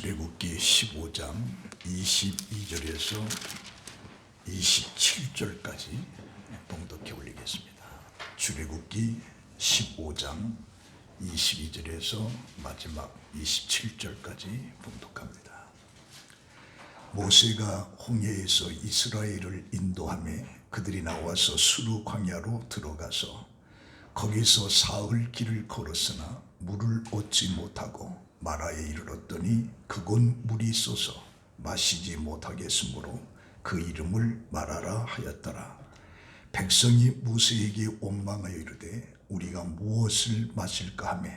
출애굽기 15장 22절에서 27절까지 봉독해 올리겠습니다. 출애굽기 15장 22절에서 마지막 27절까지 봉독합니다. 모세가 홍해에서 이스라엘을 인도하며 그들이 나와서 수르 광야로 들어가서 거기서 사흘 길을 걸었으나 물을 얻지 못하고 마라에 이르렀더니 그곳 물이 쏘서 마시지 못하겠으므로 그 이름을 마라라 하였더라. 백성이 모세에게 원망하여 이르되 우리가 무엇을 마실까 하며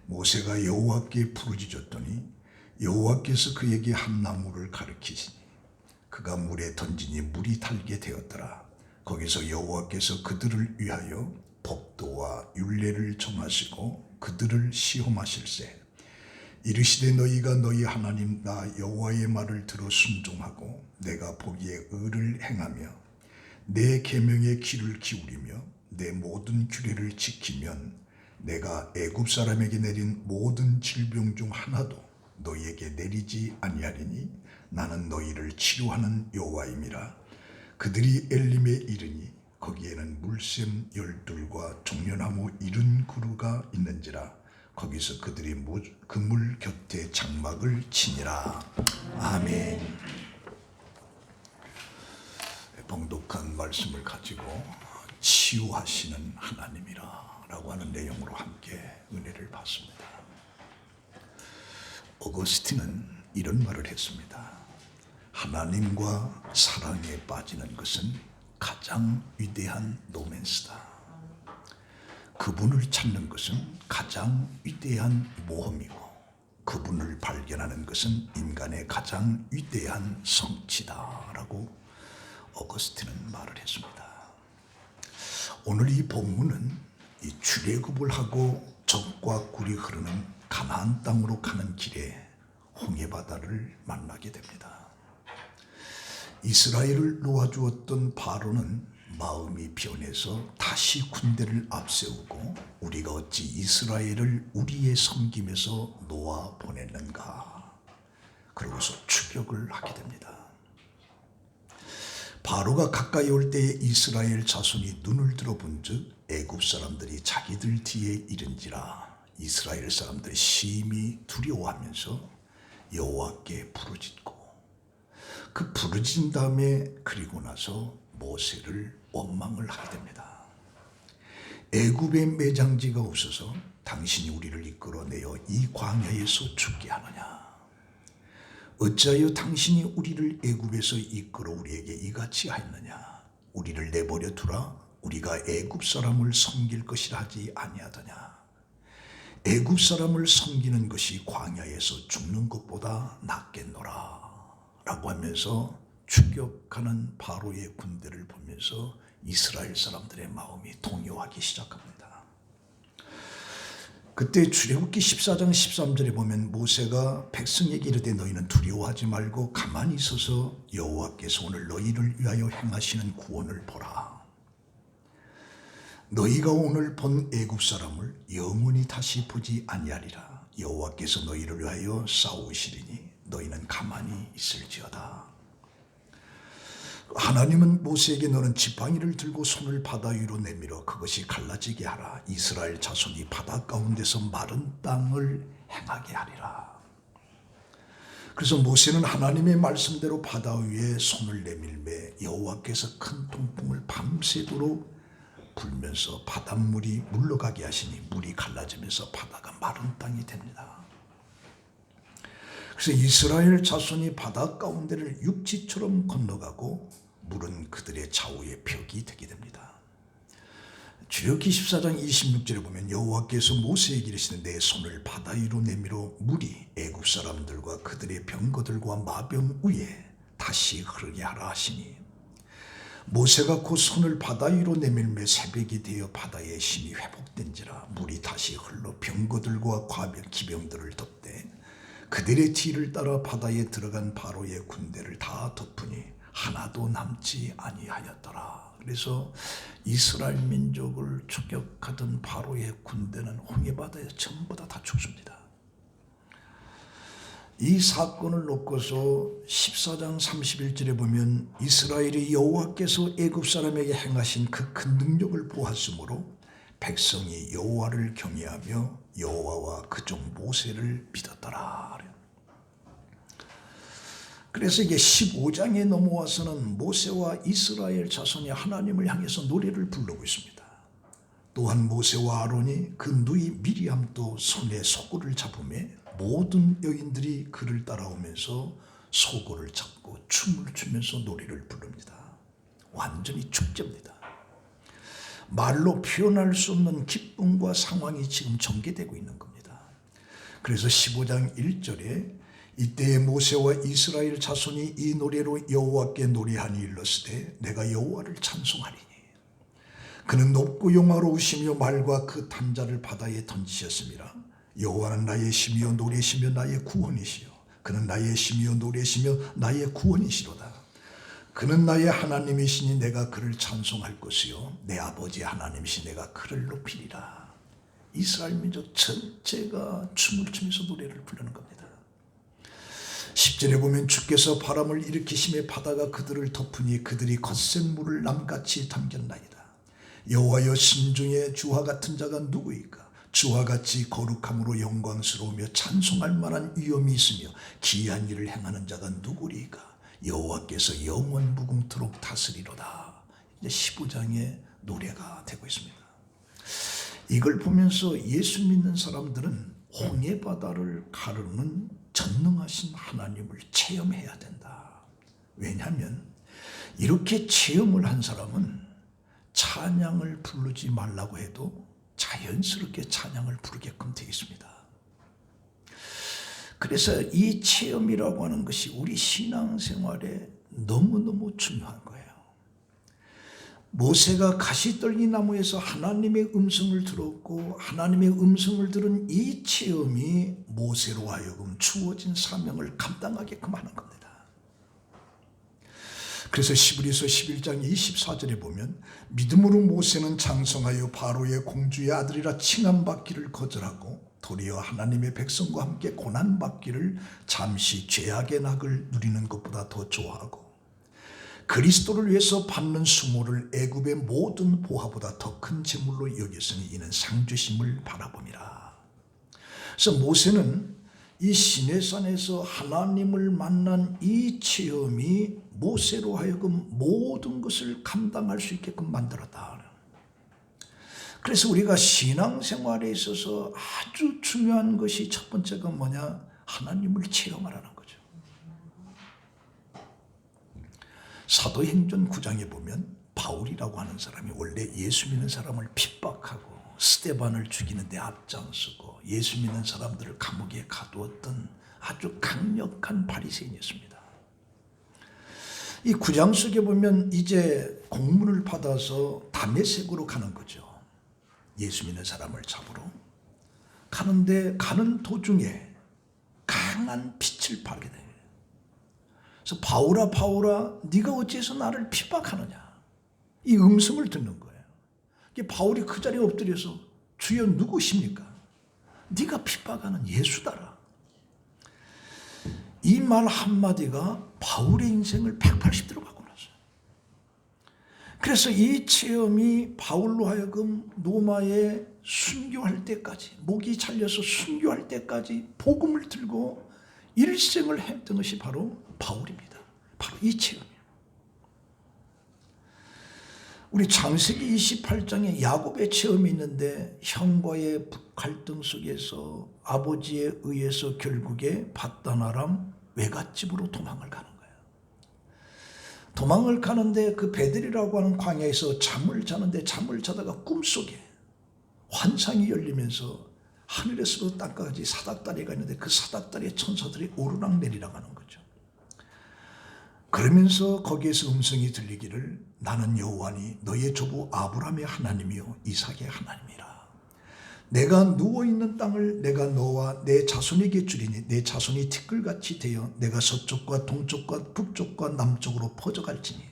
모세가 여호와께 부르짖었더니 여호와께서 그에게 한 나무를 가르치시니 그가 물에 던지니 물이 달게 되었더라. 거기서 여호와께서 그들을 위하여 법도와 율례를 정하시고 그들을 시험하실세 이르시되 너희가 너희 하나님 나 여호와의 말을 들어 순종하고 내가 보기에 의를 행하며 내 계명의 귀를 기울이며 내 모든 규례를 지키면 내가 애굽 사람에게 내린 모든 질병 중 하나도 너희에게 내리지 아니하리니 나는 너희를 치료하는 여호와임이라. 그들이 엘림에 이르니 거기에는 물샘 12과 종려나무 70그루가 있는지라. 거기서 그들이 그 물 곁에 장막을 치니라. 아멘. 봉독한 말씀을 가지고 치유하시는 하나님이라 라고 하는 내용으로 함께 은혜를 받습니다. 어거스틴은 이런 말을 했습니다. 하나님과 사랑에 빠지는 것은 가장 위대한 로맨스다. 그분을 찾는 것은 가장 위대한 모험이고 그분을 발견하는 것은 인간의 가장 위대한 성취다라고 어거스틴은 말을 했습니다. 오늘 이 본문은 이 출애굽을 하고 적과 꿀이 흐르는 가나안 땅으로 가는 길에 홍해바다를 만나게 됩니다. 이스라엘을 놓아주었던 바로는 마음이 변해서 다시 군대를 앞세우고 우리가 어찌 이스라엘을 우리의 섬김에서 놓아 보냈는가 그러고서 추격을 하게 됩니다. 바로가 가까이 올 때에 이스라엘 자손이 눈을 들어본 즉 애굽 사람들이 자기들 뒤에 이른지라. 이스라엘 사람들이 심히 두려워하면서 여호와께 부르짖고 그 부르짖은 다음에 그리고 나서 모세를 원망을 하게 됩니다. 애굽의 매장지가 없어서 당신이 우리를 이끌어내어 이 광야에서 죽게 하느냐. 어찌하여 당신이 우리를 애굽에서 이끌어 우리에게 이같이 하였느냐. 우리를 내버려 두라. 우리가 애굽 사람을 섬길 것이라 하지 아니하더냐. 애굽 사람을 섬기는 것이 광야에서 죽는 것보다 낫겠노라 라고 하면서 추격하는 바로의 군대를 보면서 이스라엘 사람들의 마음이 동요하기 시작합니다. 그때 출애굽기 14장 13절에 보면 모세가 백성에게 이르되 너희는 두려워하지 말고 가만히 있어서 여호와께서 오늘 너희를 위하여 행하시는 구원을 보라. 너희가 오늘 본 애굽 사람을 영원히 다시 보지 아니하리라. 여호와께서 너희를 위하여 싸우시리니 너희는 가만히 있을지어다. 하나님은 모세에게 너는 지팡이를 들고 손을 바다 위로 내밀어 그것이 갈라지게 하라. 이스라엘 자손이 바다 가운데서 마른 땅을 행하게 하리라. 그래서 모세는 하나님의 말씀대로 바다 위에 손을 내밀매 여호와께서 큰 통풍을 밤새도록 불면서 바닷물이 물러가게 하시니 물이 갈라지면서 바다가 마른 땅이 됩니다. 그래서 이스라엘 자손이 바다 가운데를 육지처럼 건너가고 물은 그들의 좌우의 벽이 되게 됩니다. 출애굽기 14장 26절에 보면 여호와께서 모세에게 이르시되 내 손을 바다 위로 내밀어 물이 애굽 사람들과 그들의 병거들과 마병 위에 다시 흐르게 하라 하시니 모세가 곧 손을 바다 위로 내밀매 새벽이 되어 바다의 힘이 회복된지라. 물이 다시 흘러 병거들과 기병들을 덮되 그들의 뒤를 따라 바다에 들어간 바로의 군대를 다 덮으니 하나도 남지 아니하였더라. 그래서 이스라엘 민족을 추격하던 바로의 군대는 홍해바다에 전부 다 죽습니다. 이 사건을 놓고서 14장 31절에 보면 이스라엘이 여호와께서 애굽 사람에게 행하신 그 큰 능력을 보았으므로 백성이 여호와를 경외하며 여호와와 그 종 모세를 믿었더라. 그래서 이게 15장에 넘어와서는 모세와 이스라엘 자손이 하나님을 향해서 노래를 부르고 있습니다. 또한 모세와 아론이 그 누이 미리암도 손에 소고를 잡으며 모든 여인들이 그를 따라오면서 소고를 잡고 춤을 추면서 노래를 부릅니다. 완전히 축제입니다. 말로 표현할 수 없는 기쁨과 상황이 지금 전개되고 있는 겁니다. 그래서 15장 1절에 이때에 모세와 이스라엘 자손이 이 노래로 여호와께 노래하니 일렀으되 내가 여호와를 찬송하리니 그는 높고 영화로우시며 말과 그 단자를 바다에 던지셨습니다. 여호와는 나의 힘이요 노래시며 나의 구원이시요 그는 나의 힘이요 노래시며 나의 구원이시로다. 그는 나의 하나님이시니 내가 그를 찬송할 것이요 내 아버지 하나님이시 내가 그를 높이리라. 이스라엘 민족 전체가 춤을 추면서 노래를 부르는 겁니다. 10절에 보면 주께서 바람을 일으키심에 바다가 그들을 덮으니 그들이 거센 물을 남같이 담겼나이다. 여호와여 신중에 주와 같은 자가 누구이까? 주와 같이 거룩함으로 영광스러우며 찬송할 만한 위엄이 있으며 기이한 일을 행하는 자가 누구리까? 여호와께서 영원 무궁토록 다스리로다. 이제 15장의 노래가 되고 있습니다. 이걸 보면서 예수 믿는 사람들은 홍해바다를 가르는 전능하신 하나님을 체험해야 된다. 왜냐하면 이렇게 체험을 한 사람은 찬양을 부르지 말라고 해도 자연스럽게 찬양을 부르게끔 되어 있습니다. 그래서 이 체험이라고 하는 것이 우리 신앙생활에 너무너무 중요한 거예요. 모세가 가시떨기 나무에서 하나님의 음성을 들었고 하나님의 음성을 들은 이 체험이 모세로 하여금 주어진 사명을 감당하게끔 하는 겁니다. 그래서 히브리서 11장 24절에 보면 믿음으로 모세는 장성하여 바로의 공주의 아들이라 칭함받기를 거절하고 도리어 하나님의 백성과 함께 고난받기를 잠시 죄악의 낙을 누리는 것보다 더 좋아하고 그리스도를 위해서 받는 수모를 애굽의 모든 보화보다 더 큰 재물로 여겼으니 이는 상주심을 바라봄이라. 그래서 모세는 이 시내산에서 하나님을 만난 이 체험이 모세로 하여금 모든 것을 감당할 수 있게끔 만들었다. 그래서 우리가 신앙생활에 있어서 아주 중요한 것이 첫 번째가 뭐냐? 하나님을 체험하라는 거죠. 사도행전 9장에 보면 바울이라고 하는 사람이 원래 예수 믿는 사람을 핍박하고 스데반을 죽이는 데 앞장서고 예수 믿는 사람들을 감옥에 가두었던 아주 강력한 바리새인이었습니다. 이 9장 속에 보면 이제 공문을 받아서 다메섹으로 가는 거죠. 예수 믿는 사람을 잡으러 가는데 가는 도중에 강한 빛을 발하게 돼요. 그래서 바울아 바울아 네가 어찌해서 나를 핍박하느냐 이 음성을 듣는 거예요. 바울이 그 자리에 엎드려서 주여 누구십니까? 네가 핍박하는 예수다라. 이 말 한마디가 바울의 인생을 180도로 바꿔놨어요. 그래서 이 체험이 바울로 하여금 로마에 순교할 때까지 목이 잘려서 순교할 때까지 복음을 들고 일생을 했던 것이 바로 바울입니다. 바로 이 체험이에요. 우리 창세기 28장에 야곱의 체험이 있는데 형과의 갈등 속에서 아버지에 의해서 결국에 밧단-아람 외갓집으로 도망을 가는 거예요. 도망을 가는데 그 베델이라고 하는 광야에서 잠을 자는데 잠을 자다가 꿈속에 환상이 열리면서 하늘에서 땅까지 사닥다리가 있는데 그 사닥다리에 천사들이 오르락내리락 하는 거죠. 그러면서 거기에서 음성이 들리기를 나는 여호와니 너의 조부 아브라함의 하나님이요 이삭의 하나님이라. 내가 누워있는 땅을 내가 너와 내 자손에게 주리니 내 자손이 티끌같이 되어 내가 서쪽과 동쪽과 북쪽과 남쪽으로 퍼져갈지니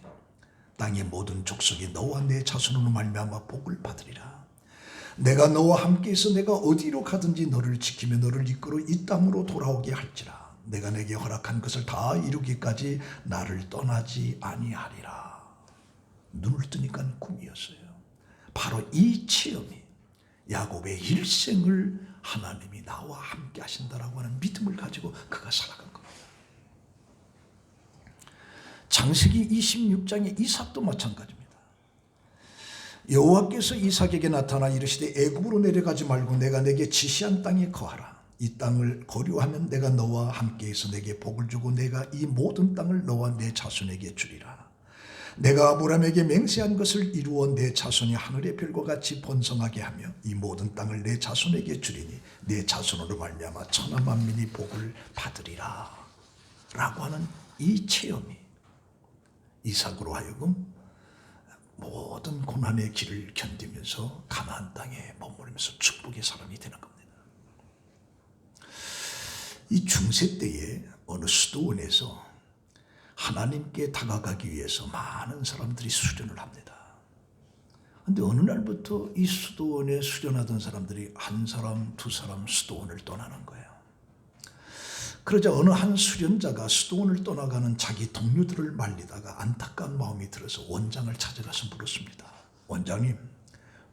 땅의 모든 족속이 너와 내 자손으로 말미암아 복을 받으리라. 내가 너와 함께 있어 내가 어디로 가든지 너를 지키며 너를 이끌어 이 땅으로 돌아오게 할지라. 내가 내게 허락한 것을 다 이루기까지 나를 떠나지 아니하리라. 눈을 뜨니까 꿈이었어요. 바로 이 체험이 야곱의 일생을 하나님이 나와 함께 하신다라고 하는 믿음을 가지고 그가 살아간 겁니다. 창세기 26장의 이삭도 마찬가지입니다. 여호와께서 이삭에게 나타나 이르시되 애굽으로 내려가지 말고 내가 내게 지시한 땅에 거하라. 이 땅을 거류하면 내가 너와 함께해서 내게 복을 주고 내가 이 모든 땅을 너와 내 자손에게 주리라. 내가 아브라함에게 맹세한 것을 이루어 내 자손이 하늘의 별과 같이 번성하게 하며 이 모든 땅을 내 자손에게 주리니 내 자손으로 말미암아 천하 만민이 복을 받으리라. 라고 하는 이 체험이 이삭으로 하여금 모든 고난의 길을 견디면서 가나안 땅에 머무르면서 축복의 사람이 되는 겁니다. 이 중세 때에 어느 수도원에서 하나님께 다가가기 위해서 많은 사람들이 수련을 합니다. 그런데 어느 날부터 이 수도원에 수련하던 사람들이 한 사람, 두 사람 수도원을 떠나는 거예요. 그러자 어느 한 수련자가 수도원을 떠나가는 자기 동료들을 말리다가 안타까운 마음이 들어서 원장을 찾아가서 물었습니다. 원장님,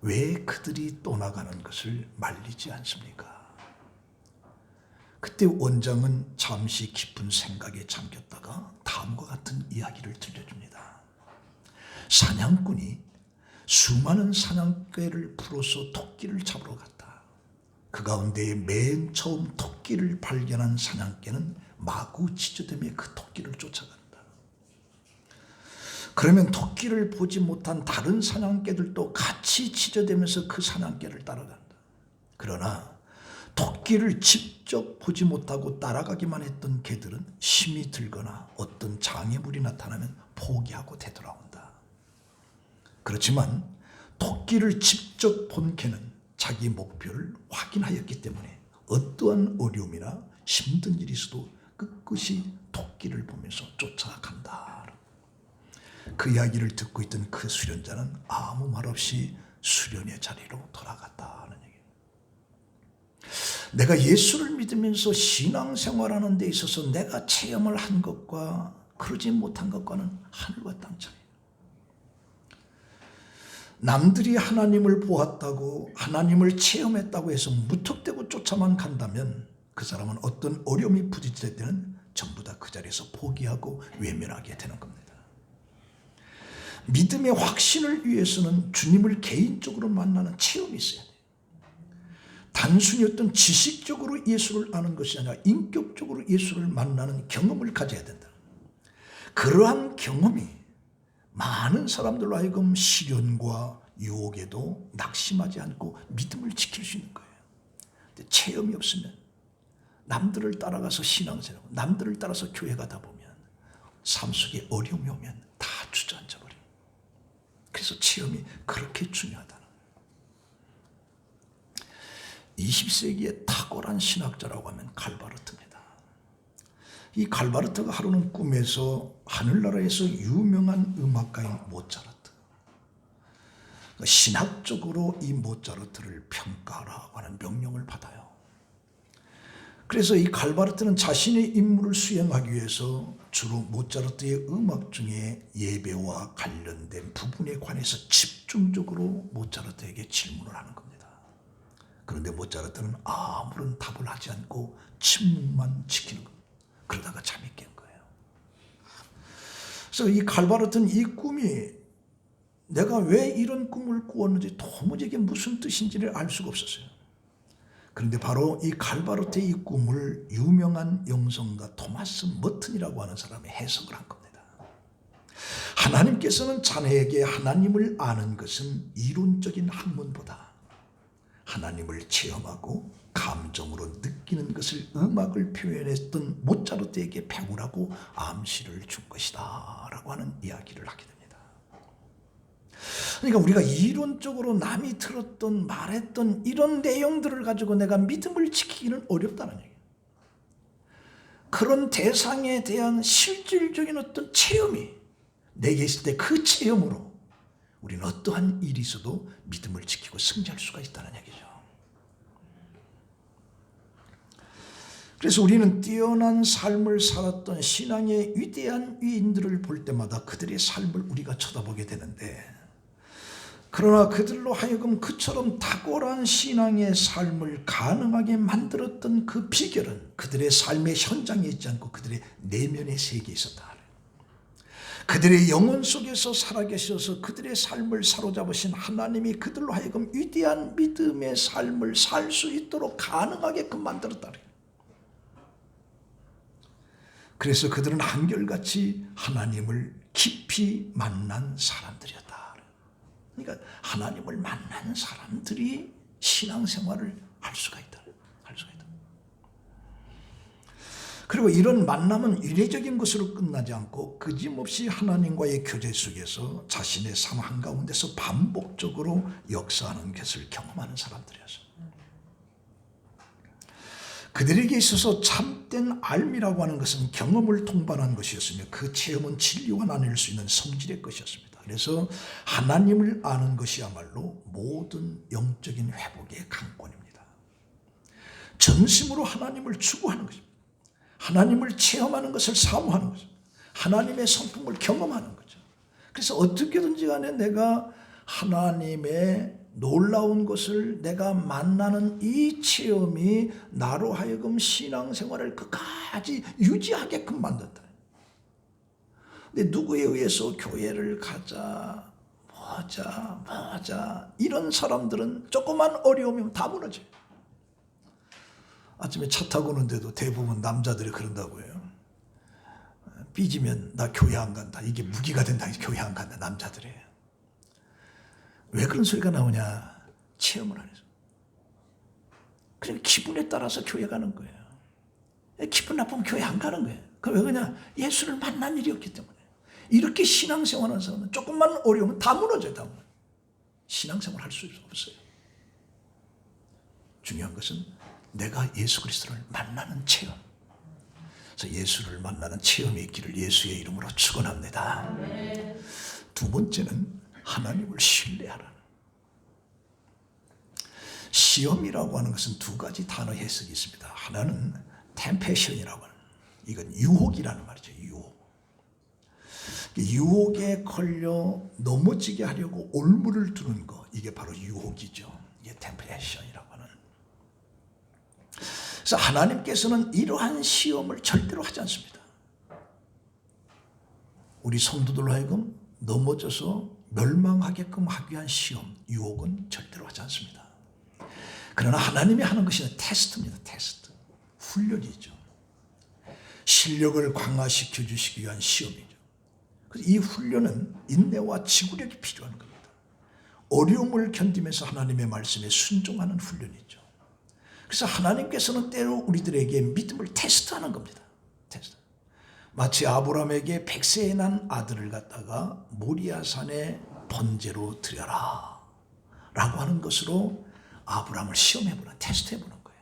왜 그들이 떠나가는 것을 말리지 않습니까? 그때 원장은 잠시 깊은 생각에 잠겼다가 다음과 같은 이야기를 들려줍니다. 사냥꾼이 수많은 사냥개를 풀어서 토끼를 잡으러 갔다. 그 가운데 맨 처음 토끼를 발견한 사냥개는 마구 짖어대며 그 토끼를 쫓아간다. 그러면 토끼를 보지 못한 다른 사냥개들도 같이 짖어대면서 그 사냥개를 따라간다. 그러나 토끼를 직접 보지 못하고 따라가기만 했던 개들은 힘이 들거나 어떤 장애물이 나타나면 포기하고 되돌아온다. 그렇지만 토끼를 직접 본 개는 자기 목표를 확인하였기 때문에 어떠한 어려움이나 힘든 일이 있어도 끝끝이 토끼를 보면서 쫓아간다. 그 이야기를 듣고 있던 그 수련자는 아무 말 없이 수련의 자리로 돌아갔다는 얘기예요. 내가 예수를 믿으면서 신앙생활하는 데 있어서 내가 체험을 한 것과 그러지 못한 것과는 하늘과 땅 차이. 남들이 하나님을 보았다고 하나님을 체험했다고 해서 무턱대고 쫓아만 간다면 그 사람은 어떤 어려움이 부딪힐 때는 전부 다 그 자리에서 포기하고 외면하게 되는 겁니다. 믿음의 확신을 위해서는 주님을 개인적으로 만나는 체험이 있어야 돼요. 단순히 어떤 지식적으로 예수를 아는 것이 아니라 인격적으로 예수를 만나는 경험을 가져야 된다. 그러한 경험이 많은 사람들로 하여금 시련과 유혹에도 낙심하지 않고 믿음을 지킬 수 있는 거예요. 근데 체험이 없으면 남들을 따라가서 신앙생활하고 남들을 따라서 교회 가다 보면 삶 속에 어려움이 오면 다 주저앉아 버려요. 그래서 체험이 그렇게 중요하다는 거예요. 20세기의 탁월한 신학자라고 하면 갈바르트입니다. 이 갈바르트가 하루는 꿈에서 하늘나라에서 유명한 음악가인 모차르트, 신학적으로 이 모차르트를 평가하라고 하는 명령을 받아요. 그래서 이 갈바르트는 자신의 임무를 수행하기 위해서 주로 모차르트의 음악 중에 예배와 관련된 부분에 관해서 집중적으로 모차르트에게 질문을 하는 겁니다. 그런데 모차르트는 아무런 답을 하지 않고 침묵만 지키는 겁니다. 그러다가 잠이 깬 거예요. 그래서 이 갈바르트는 이 꿈이 내가 왜 이런 꿈을 꾸었는지 도무지 이게 무슨 뜻인지를 알 수가 없었어요. 그런데 바로 이 갈바르트의 이 꿈을 유명한 영성가 토마스 머튼이라고 하는 사람이 해석을 한 겁니다. 하나님께서는 자네에게 하나님을 아는 것은 이론적인 학문보다 하나님을 체험하고 감정으로 느끼는 것을 음악을 표현했던 모차르트에게 배우라고 암시를 준 것이다 라고 하는 이야기를 하게 됩니다. 그러니까 우리가 이론적으로 남이 들었던 말했던 이런 내용들을 가지고 내가 믿음을 지키기는 어렵다는 얘기예요. 그런 대상에 대한 실질적인 어떤 체험이 내게 있을 때 그 체험으로 우리는 어떠한 일이 있어도 믿음을 지키고 승리할 수가 있다는 얘기죠. 그래서 우리는 뛰어난 삶을 살았던 신앙의 위대한 위인들을 볼 때마다 그들의 삶을 우리가 쳐다보게 되는데, 그러나 그들로 하여금 그처럼 탁월한 신앙의 삶을 가능하게 만들었던 그 비결은 그들의 삶의 현장에 있지 않고 그들의 내면의 세계에 있었다. 그들의 영혼 속에서 살아계셔서 그들의 삶을 사로잡으신 하나님이 그들로 하여금 위대한 믿음의 삶을 살 수 있도록 가능하게끔 만들었다. 그래서 그들은 한결같이 하나님을 깊이 만난 사람들이었다. 그러니까 하나님을 만난 사람들이 신앙생활을 할 수가 있다. 그리고 이런 만남은 이례적인 것으로 끝나지 않고 끊임없이 하나님과의 교제 속에서 자신의 삶 한가운데서 반복적으로 역사하는 것을 경험하는 사람들이었어요. 그들에게 있어서 참된 알미라고 하는 것은 경험을 통반한 것이었으며 그 체험은 진리와 나눌 수 있는 성질의 것이었습니다. 그래서 하나님을 아는 것이야말로 모든 영적인 회복의 강권입니다. 전심으로 하나님을 추구하는 것입니다. 하나님을 체험하는 것을 사모하는 거죠. 하나님의 성품을 경험하는 거죠. 그래서 어떻게든지 간에 내가 하나님의 놀라운 것을 내가 만나는 이 체험이 나로 하여금 신앙생활을 끝까지 유지하게끔 만든다. 근데 누구에 의해서 교회를 가자, 뭐하자 이런 사람들은 조그만 어려움이면 다 무너져요. 아침에 차 타고 오는데도 대부분 남자들이 그런다고요. 삐지면 나 교회 안 간다. 이게 무기가 된다. 교회 안 간다. 남자들이. 왜 그런 소리가 나오냐? 체험을 안 해서. 그냥 기분에 따라서 교회 가는 거예요. 기분 나쁘면 교회 안 가는 거예요. 그 왜 그러냐? 예수를 만난 일이 없기 때문에. 이렇게 신앙생활하는 사람은 조금만 어려우면 다 무너져요. 다 무너져요. 신앙생활 할 수 없어요. 중요한 것은 내가 예수 그리스도를 만나는 체험. 그래서 예수를 만나는 체험이 있기를 예수의 이름으로 축원합니다. 두 번째는 하나님을 신뢰하라는. 시험이라고 하는 것은 두 가지 단어 해석이 있습니다. 하나는 템페션이라고 하는, 이건 유혹이라는 말이죠. 유혹에 걸려 넘어지게 하려고 올무를 두는 거, 이게 바로 유혹이죠. 이게 템페션이라고 하는. 그래서 하나님께서는 이러한 시험을 절대로 하지 않습니다. 우리 성도들로 하여금 넘어져서 멸망하게끔 하기 위한 시험, 유혹은 절대로 하지 않습니다. 그러나 하나님이 하는 것이 테스트입니다. 테스트. 훈련이죠. 실력을 강화시켜 주시기 위한 시험이죠. 그래서 이 훈련은 인내와 지구력이 필요한 겁니다. 어려움을 견디면서 하나님의 말씀에 순종하는 훈련이죠. 그래서 하나님께서는 때로 우리들에게 믿음을 테스트하는 겁니다. 테스트. 마치 아브라함에게 100세에 난 아들을 갖다가 모리아산에 번제로 드려라 라고 하는 것으로 아브라함을 시험해보는, 테스트해보는 거예요.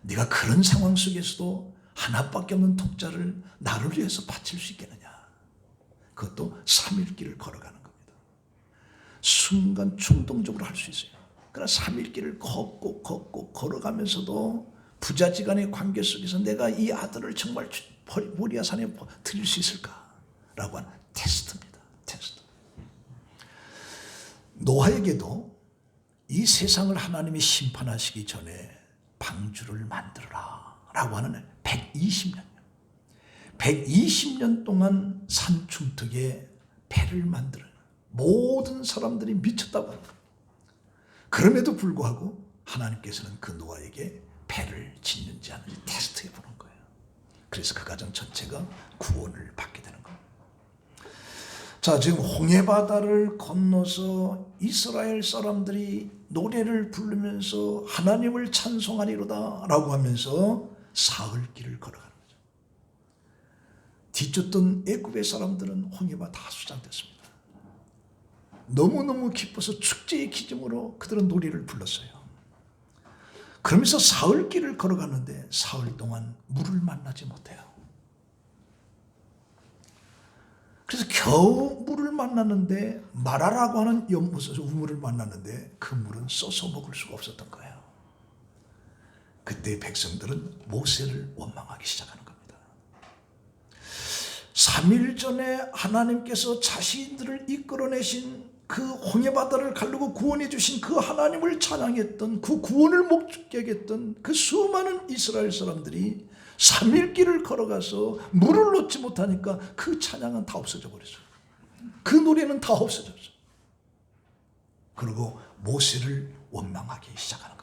네가 그런 상황 속에서도 하나밖에 없는 독자를 나를 위해서 바칠 수 있겠느냐. 그것도 3일 길을 걸어가는 겁니다. 순간 충동적으로 할 수 있어요. 그러나 3일 길을 걷고 걸어가면서도 부자지간의 관계 속에서 내가 이 아들을 정말 모리아산에 드릴 수 있을까라고 하는 테스트입니다. 테스트. 노아에게도 이 세상을 하나님이 심판하시기 전에 방주를 만들어라 라고 하는 120년 동안 산중턱에 배를 만드는 모든 사람들이 미쳤다고 합니다. 그럼에도 불구하고 하나님께서는 그 노아에게 배를 짓는지 않는지 테스트해 보는 거예요. 그래서 그 가정 전체가 구원을 받게 되는 겁니다. 자, 지금 홍해바다를 건너서 이스라엘 사람들이 노래를 부르면서 하나님을 찬송하리로다 라고 하면서 사흘길을 걸어가는 거죠. 뒤쫓던 애굽의 사람들은 홍해바다 다 수장됐습니다. 너무너무 기뻐서 축제의 기점으로 그들은 노래를 불렀어요. 그러면서 사흘길을 걸어가는데 사흘 동안 물을 만나지 못해요. 그래서 겨우 물을 만났는데 마라라고 하는 연못에서 우물을 만났는데 그 물은 써서 먹을 수가 없었던 거예요. 그때 백성들은 모세를 원망하기 시작하는 겁니다. 3일 전에 하나님께서 자신들을 이끌어내신 그 홍해바다를 가르고 구원해 주신 그 하나님을 찬양했던, 그 구원을 목격했던 그 수많은 이스라엘 사람들이 3일 길을 걸어가서 물을 놓지 못하니까 그 찬양은 다 없어져 버렸어요. 그 노래는 다 없어졌어요. 그리고 모세를 원망하기 시작하는 겁니다.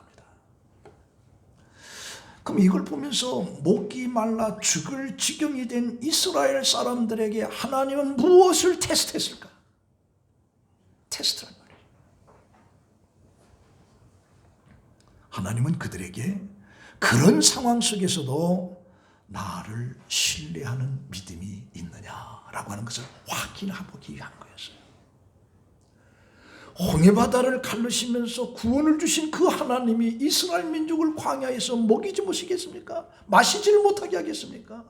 그럼 이걸 보면서 목이 말라 죽을 지경이 된 이스라엘 사람들에게 하나님은 무엇을 테스트했을까? 테스트란 말이에요. 하나님은 그들에게 그런 상황 속에서도 나를 신뢰하는 믿음이 있느냐라고 하는 것을 확인하기 위한 거였어요. 홍해바다를 가르시면서 구원을 주신 그 하나님이 이스라엘 민족을 광야에서 먹이지 못하겠습니까? 마시지를 못하게 하겠습니까?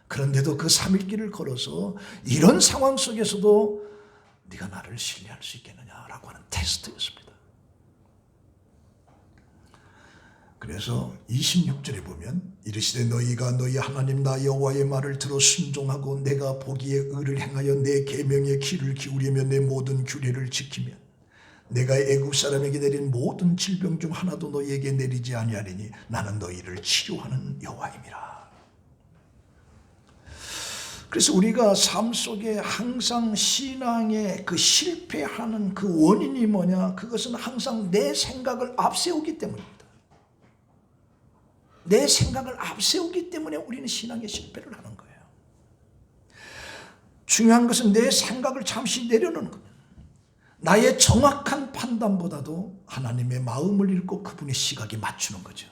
그런데도 그 3일 길을 걸어서 이런 상황 속에서도 네가 나를 신뢰할 수 있겠느냐라고 하는 테스트였습니다. 그래서 26절에 보면 이르시되 너희가 너희 하나님 나 여호와의 말을 들어 순종하고 내가 보기에 의를 행하여 내 계명의 귀를 기울이며 내 모든 규례를 지키면 내가 애굽 사람에게 내린 모든 질병 중 하나도 너희에게 내리지 아니하리니 나는 너희를 치료하는 여호와임이라. 그래서 우리가 삶 속에 항상 신앙에 그 실패하는 그 원인이 뭐냐? 그것은 항상 내 생각을 앞세우기 때문입니다. 내 생각을 앞세우기 때문에 우리는 신앙에 실패를 하는 거예요. 중요한 것은 내 생각을 잠시 내려놓는 겁니다. 나의 정확한 판단보다도 하나님의 마음을 읽고 그분의 시각에 맞추는 거죠.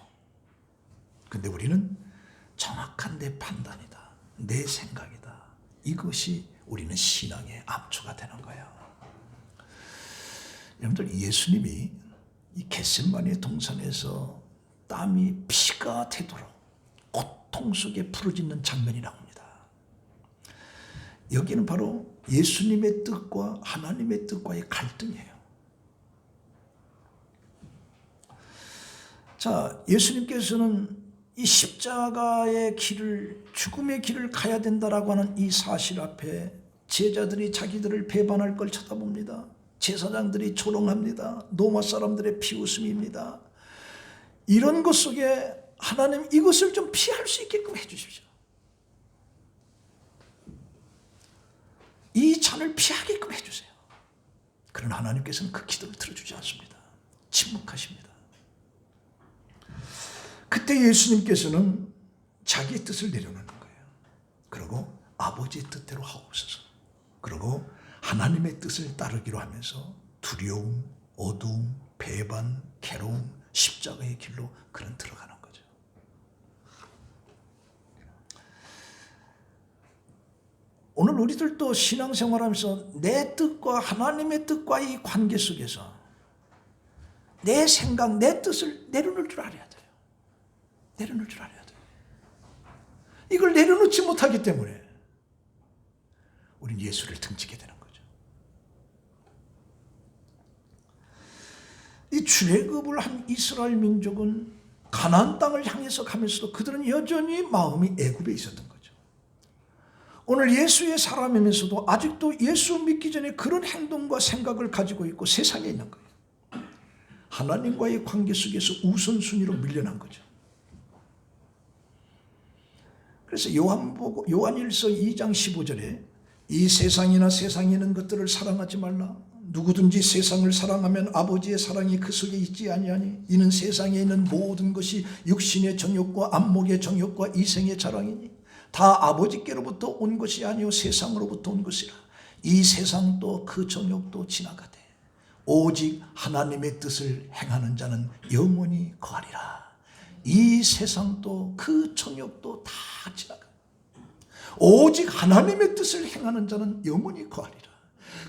근데 우리는 정확한 내 판단이다, 내 생각이다, 이것이 우리는 신앙의 암초가 되는 거예요. 여러분들, 예수님이 이 겟세마네 동산에서 땀이 피가 되도록 고통 속에 부르짖는 장면이 나옵니다. 여기는 바로 예수님의 뜻과 하나님의 뜻과의 갈등이에요. 자, 예수님께서는 이 십자가의 길을, 죽음의 길을 가야 된다라고 하는 이 사실 앞에 제자들이 자기들을 배반할 걸 쳐다봅니다. 제사장들이 조롱합니다. 로마 사람들의 비웃음입니다. 이런 것 속에 하나님, 이것을 좀 피할 수 있게끔 해주십시오. 이 잔을 피하게끔 해주세요. 그러나 하나님께서는 그 기도를 들어주지 않습니다. 침묵하십니다. 그때 예수님께서는 자기의 뜻을 내려놓는 거예요. 그리고 아버지의 뜻대로 하옵소서. 그리고 하나님의 뜻을 따르기로 하면서 두려움, 어두움, 배반, 괴로움, 십자가의 길로 그는 들어가는 거죠. 오늘 우리들도 신앙생활하면서 내 뜻과 하나님의 뜻과의 관계 속에서 내 생각, 내 뜻을 내려놓을 줄 알아야 돼요. 내려놓을 줄 알아야 돼요. 이걸 내려놓지 못하기 때문에 우리는 예수를 등지게 되는 거죠. 이 출애굽을 한 이스라엘 민족은 가나안 땅을 향해서 가면서도 그들은 여전히 마음이 애굽에 있었던 거죠. 오늘 예수의 사람이면서도 아직도 예수 믿기 전에 그런 행동과 생각을 가지고 있고 세상에 있는 거예요. 하나님과의 관계 속에서 우선순위로 밀려난 거죠. 그래서 요한일서 2장 15절에 이 세상이나 세상에 있는 것들을 사랑하지 말라. 누구든지 세상을 사랑하면 아버지의 사랑이 그 속에 있지 아니하니 이는 세상에 있는 모든 것이 육신의 정욕과 안목의 정욕과 이생의 자랑이니 다 아버지께로부터 온 것이 아니요 세상으로부터 온 것이라. 이 세상도 그 정욕도 지나가되 오직 하나님의 뜻을 행하는 자는 영원히 거하리라. 이 세상도 그 정욕도 다 지나가. 오직 하나님의 뜻을 행하는 자는 영원히 거하리라.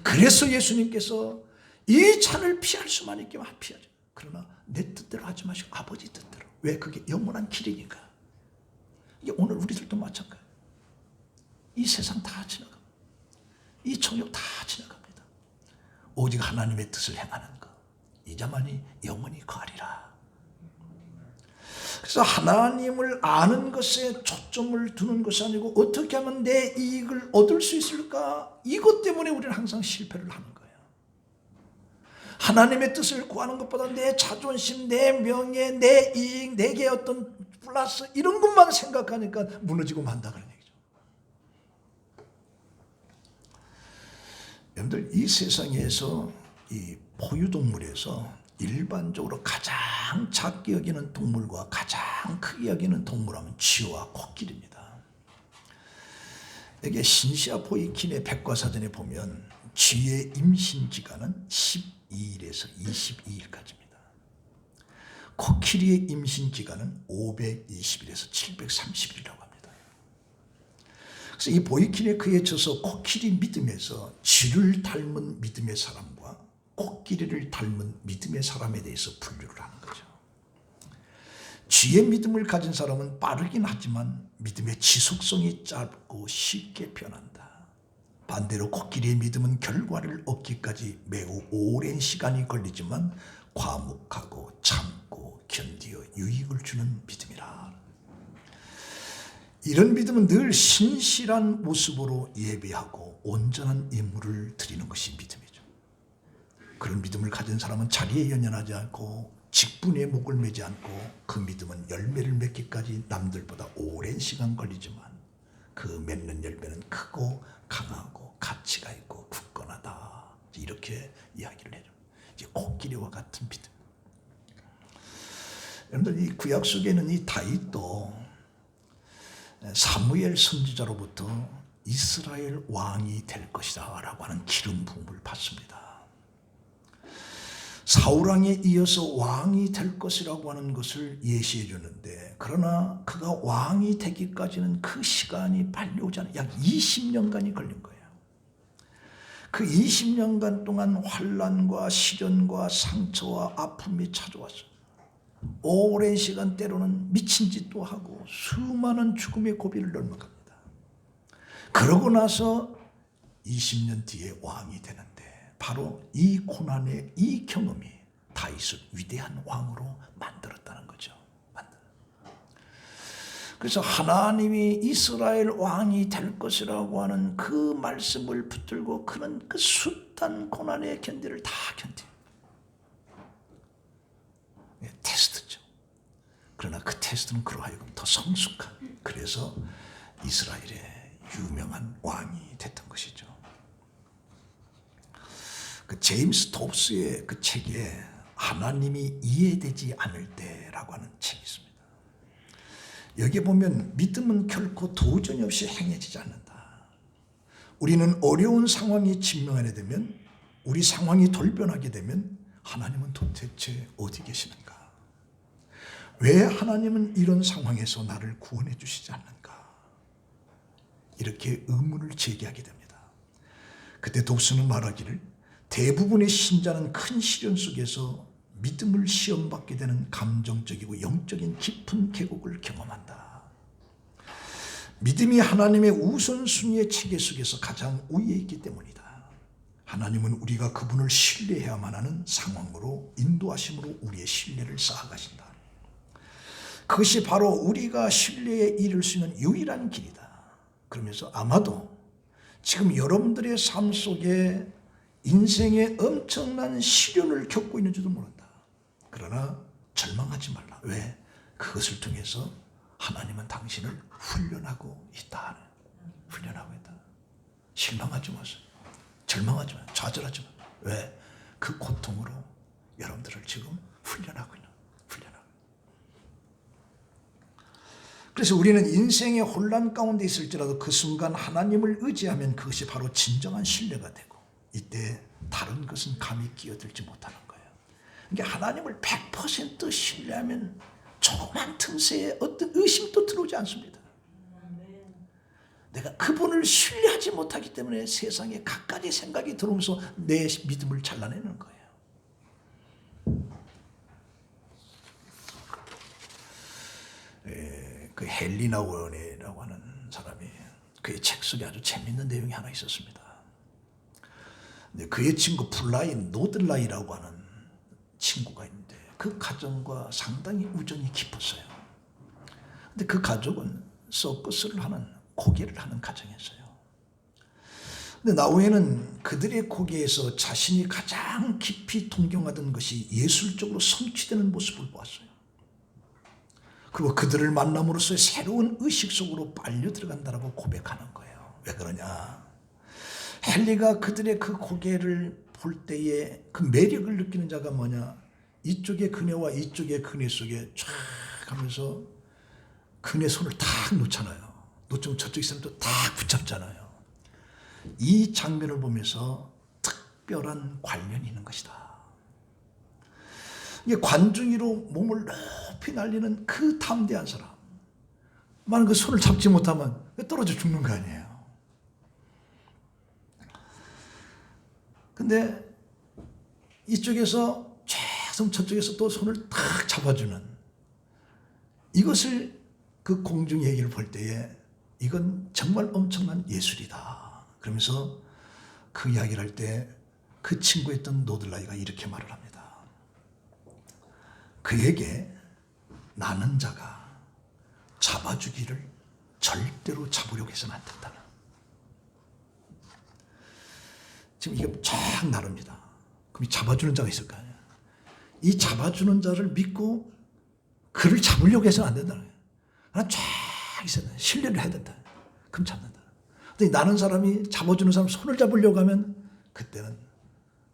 그래서 예수님께서 이 잔을 피할 수만 있기만 피하죠. 그러나 내 뜻대로 하지 마시고 아버지 뜻대로. 왜? 그게 영원한 길이니까. 이게 오늘 우리들도 마찬가지예요. 이 세상 다 지나갑니다. 이 정욕 다 지나갑니다. 오직 하나님의 뜻을 행하는 것, 이 자만이 영원히 거하리라. 그래서 하나님을 아는 것에 초점을 두는 것이 아니고 어떻게 하면 내 이익을 얻을 수 있을까? 이것 때문에 우리는 항상 실패를 하는 거예요. 하나님의 뜻을 구하는 것보다 내 자존심, 내 명예, 내 이익, 내게 어떤 플러스 이런 것만 생각하니까 무너지고 만다 그런 얘기죠. 여러분들 이 세상에서 이 포유동물에서 일반적으로 가장 작게 여기는 동물과 가장 크게 여기는 동물하면 쥐와 코끼리입니다. 여기 신시아 포이킨의 백과사전에 보면 쥐의 임신 기간은 12일에서 22일까지입니다. 코끼리의 임신 기간은 520일에서 730일이라고 합니다. 그래서 이 포이킨의 그에 져서 코끼리 믿음에서 쥐를 닮은 믿음의 사람과 코끼리를 닮은 믿음의 사람에 대해서 분류를 하는 거죠. 쥐의 믿음을 가진 사람은 빠르긴 하지만 믿음의 지속성이 짧고 쉽게 변한다. 반대로 코끼리의 믿음은 결과를 얻기까지 매우 오랜 시간이 걸리지만 과묵하고 참고 견디어 유익을 주는 믿음이라. 이런 믿음은 늘 신실한 모습으로 예배하고 온전한 예물을 드리는 것이 믿음이죠. 그런 믿음을 가진 사람은 자리에 연연하지 않고 직분에 목을 매지 않고 그 믿음은 열매를 맺기까지 남들보다 오랜 시간 걸리지만 그 맺는 열매는 크고 강하고 가치가 있고 굳건하다. 이렇게 이야기를 해요. 이제 코끼리와 같은 믿음. 여러분들 이 구약 속에는 이 다윗도 사무엘 선지자로부터 이스라엘 왕이 될 것이다 라고 하는 기름 부음을 받습니다. 사울왕에 이어서 왕이 될 것이라고 하는 것을 예시해 주는데 그러나 그가 왕이 되기까지는 그 시간이 빨리 오지 않아요. 약 20년간이 걸린 거예요. 그 20년간 동안 환난과 시련과 상처와 아픔이 찾아왔어요. 오랜 시간 때로는 미친 짓도 하고 수많은 죽음의 고비를 넘어갑니다. 그러고 나서 20년 뒤에 왕이 되는데 바로 이 고난의 이 경험이 다윗을 위대한 왕으로 만들었다는 거죠. 그래서 하나님이 이스라엘 왕이 될 것이라고 하는 그 말씀을 붙들고 그는 그 숱한 고난의 견디를 다 견뎌요. 테스트죠. 그러나 그 테스트는 그로 하여금 더 성숙한, 그래서 이스라엘의 유명한 왕이 됐던 것이죠. 그 제임스 톱스의 그 책에 하나님이 이해되지 않을 때라고 하는 책이 있습니다. 여기에 보면 믿음은 결코 도전이 없이 행해지지 않는다. 우리는 어려운 상황이 직면하게 되면, 우리 상황이 돌변하게 되면 하나님은 도대체 어디 계시는가? 왜 하나님은 이런 상황에서 나를 구원해 주시지 않는가? 이렇게 의문을 제기하게 됩니다. 그때 톱스는 말하기를 대부분의 신자는 큰 시련 속에서 믿음을 시험받게 되는 감정적이고 영적인 깊은 계곡을 경험한다. 믿음이 하나님의 우선순위의 체계 속에서 가장 우위에 있기 때문이다. 하나님은 우리가 그분을 신뢰해야만 하는 상황으로 인도하심으로 우리의 신뢰를 쌓아가신다. 그것이 바로 우리가 신뢰에 이를 수 있는 유일한 길이다. 그러면서 아마도 지금 여러분들의 삶 속에 인생의 엄청난 시련을 겪고 있는지도 모른다. 그러나 절망하지 말라. 왜? 그것을 통해서 하나님은 당신을 훈련하고 있다. 훈련하고 있다. 실망하지 마세요. 절망하지 마세요. 좌절하지 마세요. 왜? 그 고통으로 여러분들을 지금 훈련하고 있는, 훈련하고. 그래서 우리는 인생의 혼란 가운데 있을지라도 그 순간 하나님을 의지하면 그것이 바로 진정한 신뢰가 되고, 이때 다른 것은 감히 끼어들지 못하는 거예요. 그러니까 하나님을 100% 신뢰하면 조그만 틈새에 어떤 의심도 들어오지 않습니다. 내가 그분을 신뢰하지 못하기 때문에 세상에 갖가지 생각이 들어오면서 내 믿음을 잘라내는 거예요. 그 헬리나 원이라고 하는 사람이 그의 책 속에 아주 재밌는 내용이 하나 있었습니다. 그의 친구 플라인 노들라이라고 하는 친구가 있는데 그 가정과 상당히 우정이 깊었어요. 근데 그 가족은 서커스를 하는, 고개를 하는 가정이었어요. 근데 나후에는 그들의 고개에서 자신이 가장 깊이 동경하던 것이 예술적으로 성취되는 모습을 보았어요. 그리고 그들을 만남으로써 새로운 의식 속으로 빨려 들어간다라고 고백하는 거예요. 왜 그러냐? 헨리가 그들의 그 고개를 볼 때에 그 매력을 느끼는 자가 뭐냐? 이쪽의 그네와 이쪽의 그네 속에 쫙 하면서 그네 손을 탁 놓잖아요. 놓치면 저쪽 사람도 탁 붙잡잖아요. 이 장면을 보면서 특별한 관련이 있는 것이다. 이게 관중이로 몸을 높이 날리는 그 담대한 사람, 만약 그 손을 잡지 못하면 떨어져 죽는 거 아니에요. 근데 이쪽에서 계속 저쪽에서 또 손을 탁 잡아주는 이것을 그 공중 얘기를 볼 때에 이건 정말 엄청난 예술이다. 그러면서 그 이야기를 할 때 그 친구였던 노들라이가 이렇게 말을 합니다. 그에게 나는 자가 잡아주기를 절대로 잡으려고 해서는 안 된다. 지금 이게 쫙 나릅니다. 그럼 이 잡아주는 자가 있을 거 아니야. 이 잡아주는 자를 믿고 그를 잡으려고 해서는 안 된다. 그냥 쫙 있어야 돼. 신뢰를 해야 된다. 그럼 잡는다. 근데 나는 사람이 잡아주는 사람 손을 잡으려고 하면 그때는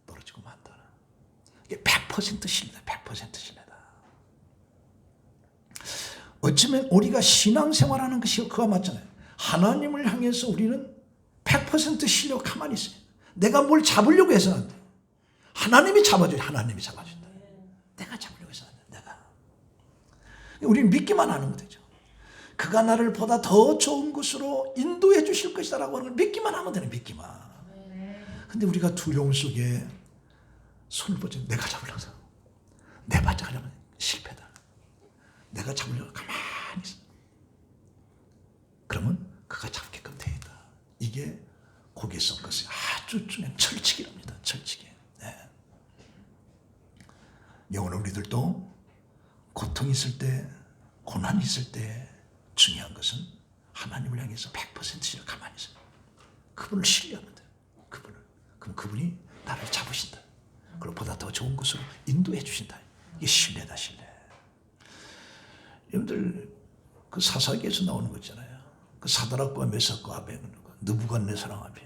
떨어지고 만다. 이게 100% 신뢰다. 100% 신뢰다. 어쩌면 우리가 신앙생활하는 것이 그와 맞잖아요. 하나님을 향해서 우리는 100% 신뢰하고 가만히 있어요. 내가 뭘 잡으려고 해서는 안 돼. 하나님이 잡아줘요. 하나님이 잡아준다. 내가 잡으려고 해서는 안 돼. 내가. 우리는 믿기만 하는 거죠. 그가 나를 보다 더 좋은 곳으로 인도해 주실 것이다라고 하는 걸 믿기만 하면 되네. 믿기만. 근데 우리가 두려움 속에 손을 뻗지. 내가 잡으려고 해서 내 바짝 하려면 실패다. 내가 잡으려고 가만히 있어. 그러면 그가 잡게끔 되어 있다. 이게 고개 섞어서 아주 중요한 철칙이랍니다. 철칙이. 네. 영어는 우리들도 고통이 있을 때, 고난이 있을 때 중요한 것은 하나님을 향해서 100% 가만히 있어요. 그분을 신뢰하면 돼요. 그분을. 그럼 그분이 나를 잡으신다. 그리고 보다 더 좋은 곳으로 인도해 주신다. 이게 신뢰다, 신뢰. 여러분들 그 사사기에서 나오는 거 있잖아요. 그 사드락과 메삭과 아벤느고가 느부갓네살 앞에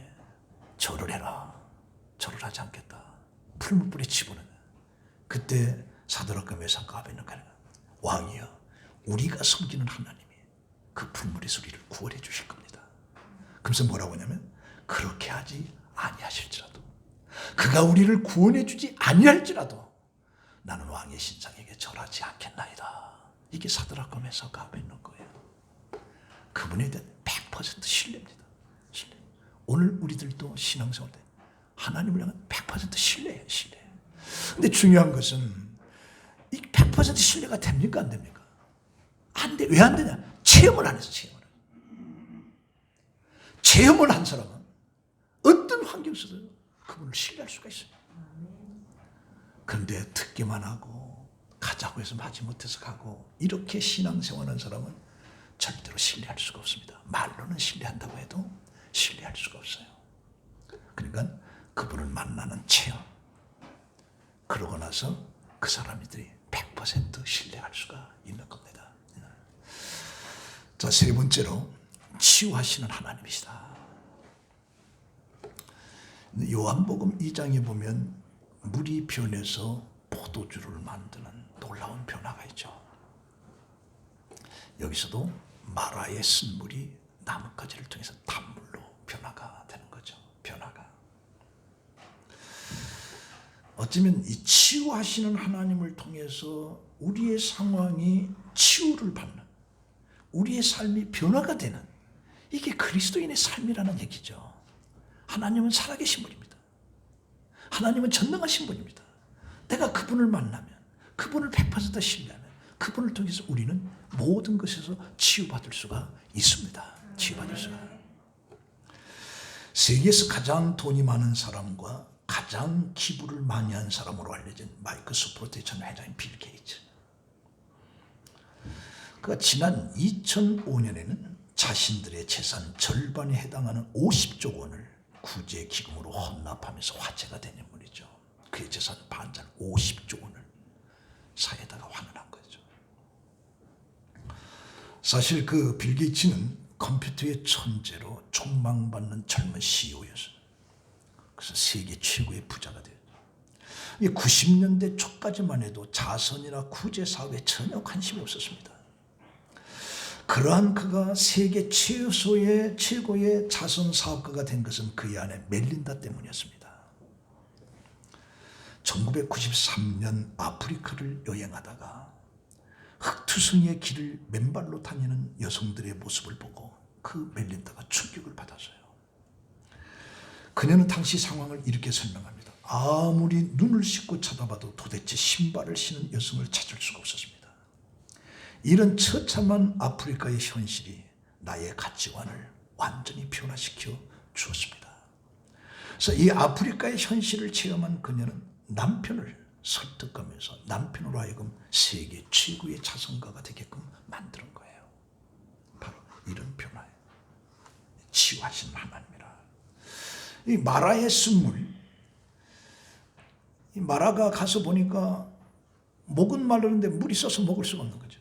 절을 해라. 절을 하지 않겠다. 풀무불에 집어넣는. 그때 사드락과 메삭과 아벤느고가 왕이여, 우리가 섬기는 하나님이 그 풀물에서 우리를 구원해 주실 겁니다. 그래서 뭐라고 하냐면 그렇게 하지 아니하실지라도, 그가 우리를 구원해 주지 아니할지라도 나는 왕의 신상에게 절하지 않겠나이다. 이게 사드락과 메삭과 아벤느고예요. 그분에 대한 100% 신뢰입니다. 신뢰. 오늘 우리들도 신앙생활 때 하나님을 향한 100% 신뢰예요. 신뢰. 근데 중요한 것은 이 100% 신뢰가 됩니까? 안 됩니까? 안 돼. 왜 안 되냐? 체험을 안 해서 체험을. 체험을 한 사람은 어떤 환경 속에서도 그분을 신뢰할 수가 있어요. 그런데 듣기만 하고 가자고 해서 하지 못해서 가고 이렇게 신앙생활하는 사람은 절대로 신뢰할 수가 없습니다. 말로는 신뢰한다고 해도 신뢰할 수가 없어요. 그러니까 그분을 만나는 체험. 그러고 나서 그 사람들이 100% 신뢰할 수가 있는 겁니다. 자, 세 번째로 치유하시는 하나님이시다. 요한복음 2장에 보면 물이 변해서 포도주를 만드는 놀라운 변화가 있죠. 여기서도 마라의 쓴물이 나뭇가지를 통해서 단물로 변화가 되는 거죠. 변화가. 어쩌면 이 치유하시는 하나님을 통해서 우리의 상황이 치유를 받는, 우리의 삶이 변화가 되는, 이게 그리스도인의 삶이라는 얘기죠. 하나님은 살아계신 분입니다. 하나님은 전능하신 분입니다. 내가 그분을 만나면, 그분을 100% 신뢰하면 그분을 통해서 우리는 모든 것에서 치유받을 수가 있습니다. 치유받을 수가. 세계에서 가장 돈이 많은 사람과 가장 기부를 많이 한 사람으로 알려진 마이크로소프트의 전 회장인 빌 게이츠. 그 지난 2005년에는 자신들의 재산 절반에 해당하는 50조 원을 구제기금으로 헌납하면서 화제가 된 인물이죠. 그의 재산 반절 50조 원을 사회에다가 환원한 거죠. 사실 그 빌 게이츠는 컴퓨터의 천재로 촉망받는 젊은 CEO였어요. 그래서 세계 최고의 부자가 되었죠. 90년대 초까지만 해도 자선이나 구제 사업에 전혀 관심이 없었습니다. 그러한 그가 세계 최고의 자선 사업가가 된 것은 그의 아내 멜린다 때문이었습니다. 1993년 아프리카를 여행하다가 흑투성이의 길을 맨발로 다니는 여성들의 모습을 보고 그 멜린다가 충격을 받았어요. 그녀는 당시 상황을 이렇게 설명합니다. 아무리 눈을 씻고 쳐다봐도 도대체 신발을 신은 여성을 찾을 수가 없었습니다. 이런 처참한 아프리카의 현실이 나의 가치관을 완전히 변화시켜 주었습니다. 그래서 이 아프리카의 현실을 체험한 그녀는 남편을 설득하면서 남편으로 하여금 세계 최고의 자선가가 되게끔 만드는 거예요. 바로 이런 변화예요. 치유하신 하나님이라. 이 마라의 쓴물, 이 마라가 가서 보니까 목은 마르는데 물이 써서 먹을 수가 없는 거죠.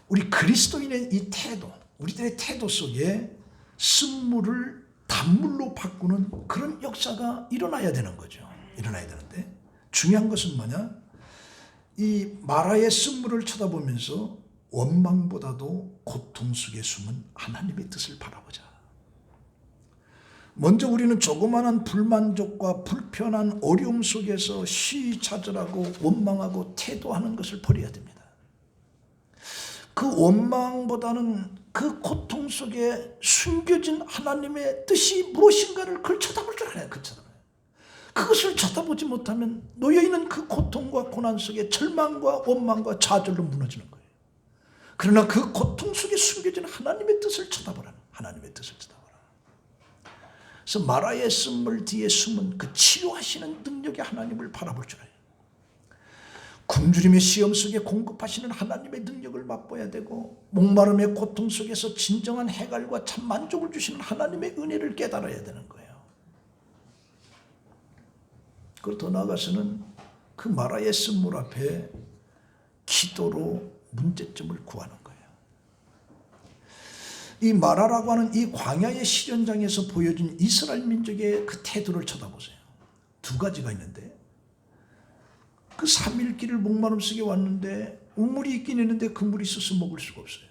우리 그리스도인의 이 태도, 우리들의 태도 속에 쓴물을 단물로 바꾸는 그런 역사가 일어나야 되는 거죠. 일어나야 되는데 중요한 것은 뭐냐? 이 마라의 쓴물을 쳐다보면서 원망보다도 고통 속에 숨은 하나님의 뜻을 바라보자. 먼저 우리는 조그마한 불만족과 불편한 어려움 속에서 시차절하고 원망하고 태도하는 것을 버려야 됩니다. 그 원망보다는 그 고통 속에 숨겨진 하나님의 뜻이 무엇인가를 그걸 쳐다볼 줄 알아요. 그것을 쳐다보지 못하면 놓여있는 그 고통과 고난 속에 절망과 원망과 좌절로 무너지는 거예요. 그러나 그 고통 속에 숨겨진 하나님의 뜻을 쳐다보라는, 하나님의 뜻을 쳐다보라. 그래서 마라의 쓴물 뒤에 숨은 그 치유하시는 능력의 하나님을 바라볼 줄 알아요. 굶주림의 시험 속에 공급하시는 하나님의 능력을 맛보아야 되고, 목마름의 고통 속에서 진정한 해갈과 참 만족을 주시는 하나님의 은혜를 깨달아야 되는 거예요. 그리고 더 나아가서는 그 마라의 쓴물 앞에 기도로 문제점을 구하는 거예요. 이 마라라고 하는 이 광야의 시련장에서 보여준 이스라엘 민족의 그 태도를 쳐다보세요. 두 가지가 있는데, 그 3일 길을 목마름 속에 왔는데 우물이 있긴 있는데 그 물이 있어서 먹을 수가 없어요.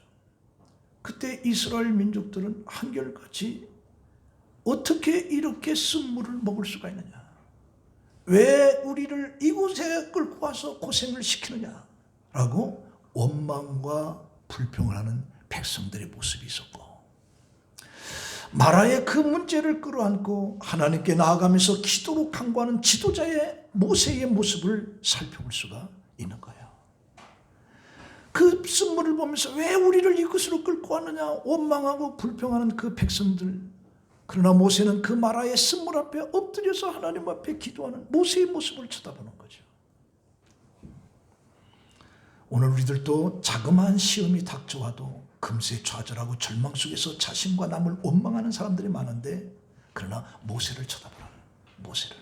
그때 이스라엘 민족들은 한결같이 어떻게 이렇게 쓴 물을 먹을 수가 있느냐, 왜 우리를 이곳에 끌고 와서 고생을 시키느냐라고 원망과 불평을 하는 백성들의 모습이 있었고, 마라의 그 문제를 끌어안고 하나님께 나아가면서 기도로 간구하는 지도자의 모세의 모습을 살펴볼 수가 있는 거예요. 그 쓴물을 보면서 왜 우리를 이곳으로 끌고 왔느냐 원망하고 불평하는 그 백성들, 그러나 모세는 그 마라의 쓴물 앞에 엎드려서 하나님 앞에 기도하는 모세의 모습을 쳐다보는 거죠. 오늘 우리들도 자그마한 시험이 닥쳐와도 금세 좌절하고 절망 속에서 자신과 남을 원망하는 사람들이 많은데, 그러나 모세를 쳐다보라는, 모세를.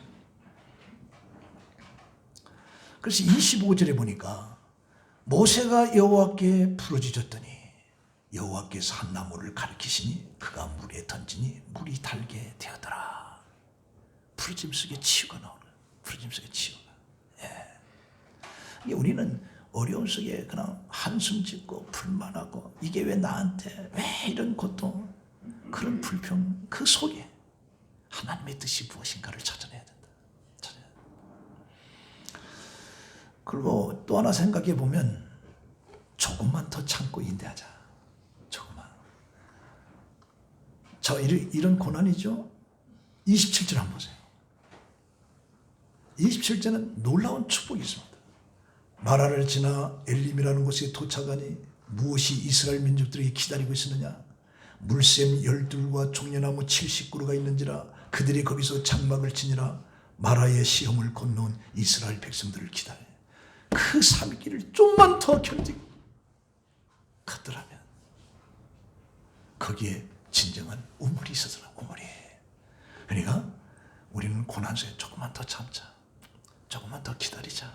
그래서 25절에 보니까 모세가 여호와께 부르짖었더니 여호와께서 한 나무를 가리키시니 그가 물에 던지니 물이 달게 되었더라. 부르짖음 속에 치유가 나오는, 부르짖음 속에 치유가. 예. 우리는 어려움 속에 그냥 한숨 짓고 불만하고, 이게 왜 나한테, 왜 이런 고통, 그런 불평, 그 속에 하나님의 뜻이 무엇인가를 찾아내야 된다. 그리고 또 하나 생각해 보면, 조금만 더 참고 인내하자. 조금만. 자, 이런 고난이죠. 27절 한번 보세요. 27절은 놀라운 축복이 있습니다. 마라를 지나 엘림이라는 곳에 도착하니 무엇이 이스라엘 민족들에게 기다리고 있었느냐? 물샘 12과 종려나무 70그루가 있는지라 그들이 거기서 장막을 치니라. 마라의 시험을 건너온 이스라엘 백성들을 기다려. 그 3일길을 좀만 더 견디고 가더라면 거기에 진정한 우물이 있었더라. 우물이. 그러니까 우리는 고난 속에 조금만 더 참자, 조금만 더 기다리자.